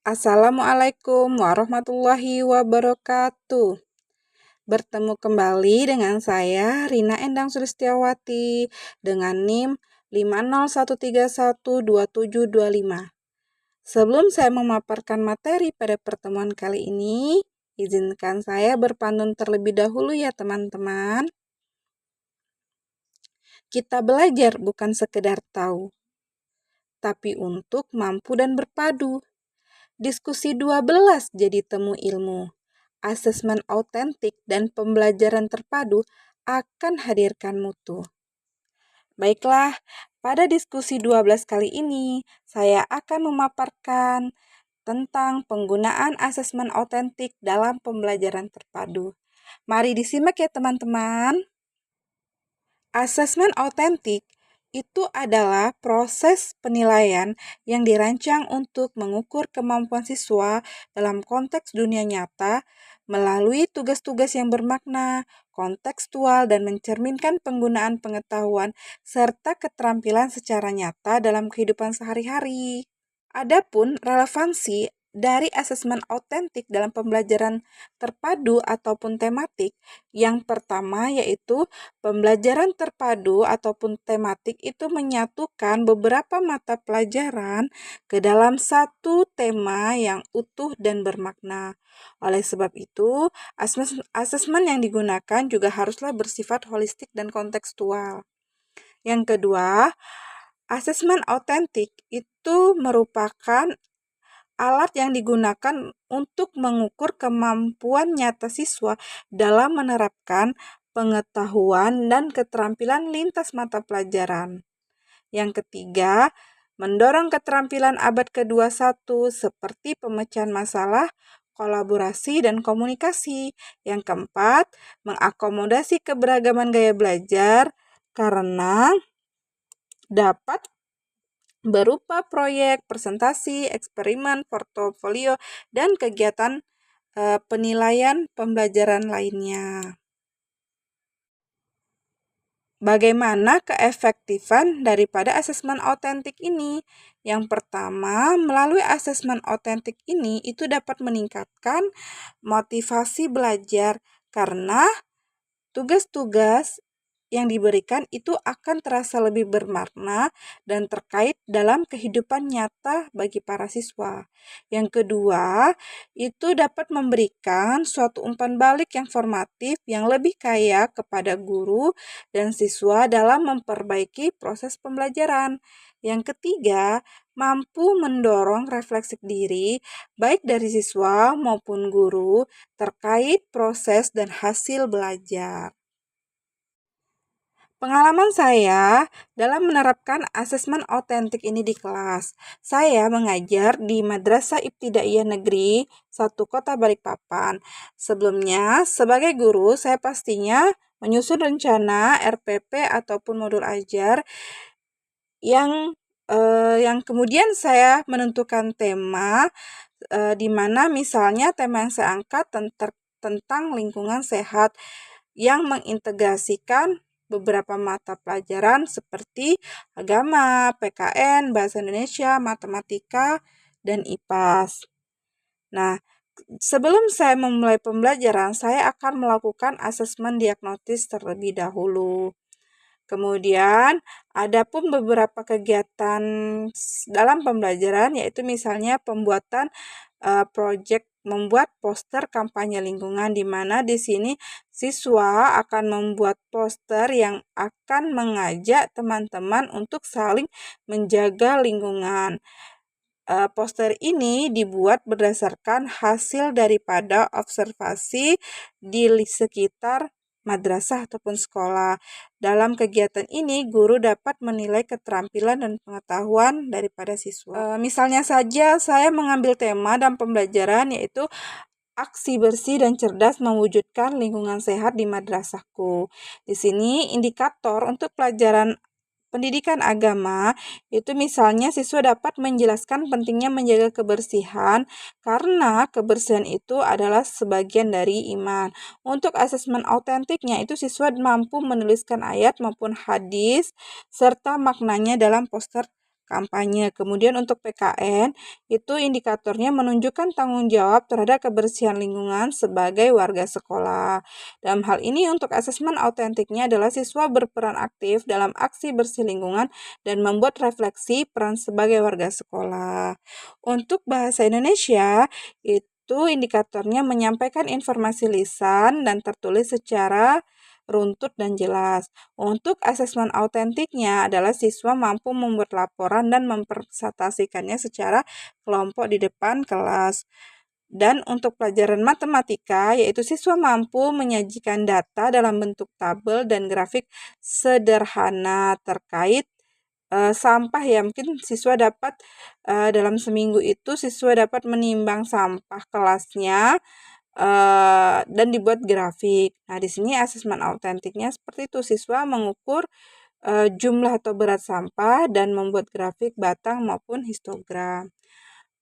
Assalamualaikum warahmatullahi wabarakatuh. Bertemu kembali dengan saya Rina Endang Sulistiawati dengan NIM 501312725. Sebelum saya memaparkan materi pada pertemuan kali ini, izinkan saya berpantun terlebih dahulu ya teman-teman. Kita belajar bukan sekedar tahu, tapi untuk mampu dan berpadu. Diskusi 12 jadi temu ilmu. Asesmen autentik dan pembelajaran terpadu akan hadirkan mutu. Baiklah, pada diskusi 12 kali ini, saya akan memaparkan tentang penggunaan asesmen autentik dalam pembelajaran terpadu. Mari disimak ya teman-teman. Asesmen autentik itu adalah proses penilaian yang dirancang untuk mengukur kemampuan siswa dalam konteks dunia nyata melalui tugas-tugas yang bermakna, kontekstual, dan mencerminkan penggunaan pengetahuan serta keterampilan secara nyata dalam kehidupan sehari-hari. Adapun relevansi dari asesmen autentik dalam pembelajaran terpadu ataupun tematik, yang pertama yaitu pembelajaran terpadu ataupun tematik itu menyatukan beberapa mata pelajaran ke dalam satu tema yang utuh dan bermakna. Oleh sebab itu, asesmen yang digunakan juga haruslah bersifat holistik dan kontekstual. Yang kedua, asesmen autentik itu merupakan alat yang digunakan untuk mengukur kemampuan nyata siswa dalam menerapkan pengetahuan dan keterampilan lintas mata pelajaran. Yang ketiga, mendorong keterampilan abad ke-21 seperti pemecahan masalah, kolaborasi, dan komunikasi. Yang keempat, mengakomodasi keberagaman gaya belajar karena dapat berupa proyek, presentasi, eksperimen, portofolio, dan kegiatan penilaian pembelajaran lainnya. Bagaimana keefektifan daripada asesmen autentik ini? Yang pertama, melalui asesmen autentik ini itu dapat meningkatkan motivasi belajar karena tugas-tugas yang diberikan itu akan terasa lebih bermakna dan terkait dalam kehidupan nyata bagi para siswa. Yang kedua, itu dapat memberikan suatu umpan balik yang formatif yang lebih kaya kepada guru dan siswa dalam memperbaiki proses pembelajaran. Yang ketiga, mampu mendorong refleksi diri baik dari siswa maupun guru terkait proses dan hasil belajar. Pengalaman saya dalam menerapkan asesmen autentik ini di kelas. Saya mengajar di Madrasah Ibtidaiyah Negeri 1 Kota Balikpapan. Sebelumnya, sebagai guru, saya pastinya menyusun rencana RPP ataupun modul ajar yang kemudian saya menentukan tema di mana misalnya tema yang saya angkat tentang lingkungan sehat yang mengintegrasikan beberapa mata pelajaran seperti agama, PKN, bahasa Indonesia, matematika, dan IPAS. Nah, sebelum saya memulai pembelajaran, saya akan melakukan asesmen diagnosis terlebih dahulu. Kemudian, ada pun beberapa kegiatan dalam pembelajaran, yaitu misalnya pembuatan proyek membuat poster kampanye lingkungan, di mana di sini siswa akan membuat poster yang akan mengajak teman-teman untuk saling menjaga lingkungan. Poster ini dibuat berdasarkan hasil daripada observasi di sekitar madrasah ataupun sekolah. Dalam kegiatan ini, guru dapat menilai keterampilan dan pengetahuan daripada siswa. Misalnya saja, saya mengambil tema dalam pembelajaran yaitu aksi bersih dan cerdas mewujudkan lingkungan sehat di madrasahku. Di sini indikator untuk pelajaran pendidikan agama itu misalnya siswa dapat menjelaskan pentingnya menjaga kebersihan karena kebersihan itu adalah sebagian dari iman. Untuk asesmen autentiknya itu siswa mampu menuliskan ayat maupun hadis serta maknanya dalam poster kampanye. Kemudian untuk PKN, itu indikatornya menunjukkan tanggung jawab terhadap kebersihan lingkungan sebagai warga sekolah. Dalam hal ini, untuk asesmen autentiknya adalah siswa berperan aktif dalam aksi bersih lingkungan dan membuat refleksi peran sebagai warga sekolah. Untuk bahasa Indonesia, itu indikatornya menyampaikan informasi lisan dan tertulis secara runtut dan jelas. Untuk asesmen autentiknya adalah siswa mampu membuat laporan dan mempresentasikannya secara kelompok di depan kelas. Dan untuk pelajaran matematika, yaitu siswa mampu menyajikan data dalam bentuk tabel dan grafik sederhana terkait sampah ya. Mungkin siswa dapat dalam seminggu itu siswa dapat menimbang sampah kelasnya dan dibuat grafik. Nah, di sini asesmen autentiknya seperti itu. Siswa mengukur jumlah atau berat sampah dan membuat grafik batang maupun histogram.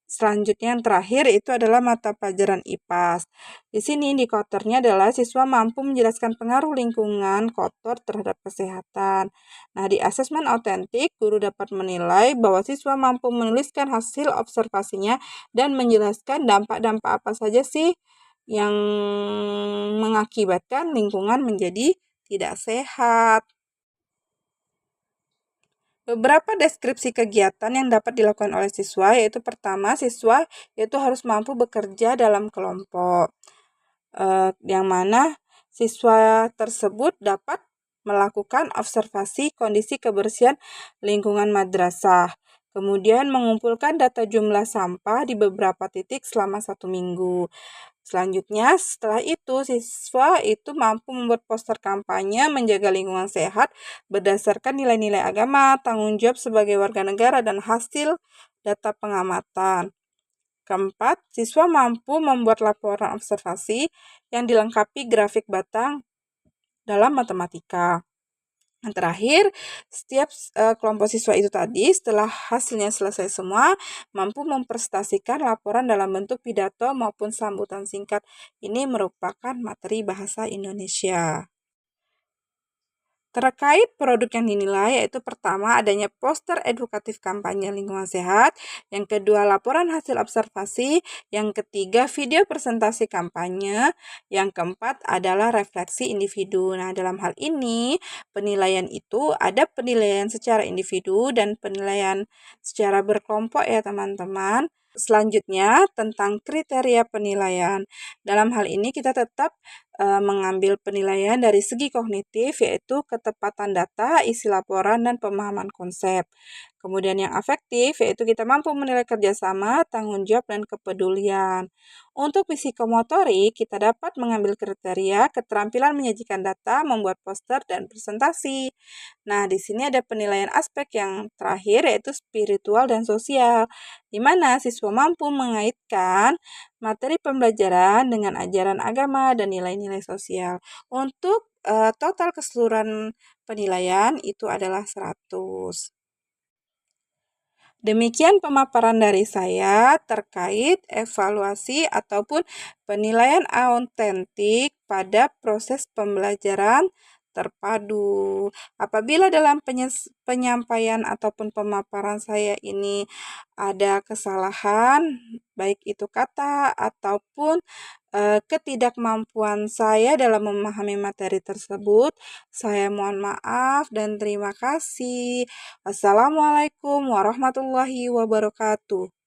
Selanjutnya yang terakhir itu adalah mata pelajaran IPAS. Di sini indikatornya adalah siswa mampu menjelaskan pengaruh lingkungan kotor terhadap kesehatan. Nah, di asesmen autentik, guru dapat menilai bahwa siswa mampu menuliskan hasil observasinya dan menjelaskan dampak-dampak apa saja sih yang mengakibatkan lingkungan menjadi tidak sehat. Beberapa deskripsi kegiatan yang dapat dilakukan oleh siswa yaitu pertama, siswa yaitu harus mampu bekerja dalam kelompok. Yang mana siswa tersebut dapat melakukan observasi kondisi kebersihan lingkungan madrasah. Kemudian mengumpulkan data jumlah sampah di beberapa titik selama 1 minggu. Selanjutnya, setelah itu, siswa itu mampu membuat poster kampanye menjaga lingkungan sehat berdasarkan nilai-nilai agama, tanggung jawab sebagai warga negara, dan hasil data pengamatan. Keempat, siswa mampu membuat laporan observasi yang dilengkapi grafik batang dalam matematika. Yang terakhir, setiap kelompok siswa itu tadi setelah hasilnya selesai semua mampu mempresentasikan laporan dalam bentuk pidato maupun sambutan singkat. Ini merupakan materi bahasa Indonesia. Terkait produk yang dinilai yaitu pertama adanya poster edukatif kampanye lingkungan sehat, yang kedua laporan hasil observasi, yang ketiga video presentasi kampanye, yang keempat adalah refleksi individu. Nah, dalam hal ini penilaian itu ada penilaian secara individu dan penilaian secara berkelompok ya teman-teman. Selanjutnya tentang kriteria penilaian. Dalam hal ini kita tetap mengambil penilaian dari segi kognitif yaitu ketepatan data, isi laporan, dan pemahaman konsep. Kemudian yang afektif yaitu kita mampu menilai kerjasama, tanggung jawab, dan kepedulian. Untuk psikomotorik kita dapat mengambil kriteria keterampilan menyajikan data, membuat poster, dan presentasi. Nah, di sini ada penilaian aspek yang terakhir yaitu spiritual dan sosial, di mana siswa mampu mengaitkan materi pembelajaran dengan ajaran agama dan nilai-nilai sosial. Untuk total keseluruhan penilaian itu adalah 100. Demikian pemaparan dari saya terkait evaluasi ataupun penilaian autentik pada proses pembelajaran terpadu. Apabila dalam penyampaian ataupun pemaparan saya ini ada kesalahan, baik itu kata ataupun ketidakmampuan saya dalam memahami materi tersebut, saya mohon maaf dan terima kasih. Wassalamualaikum warahmatullahi wabarakatuh.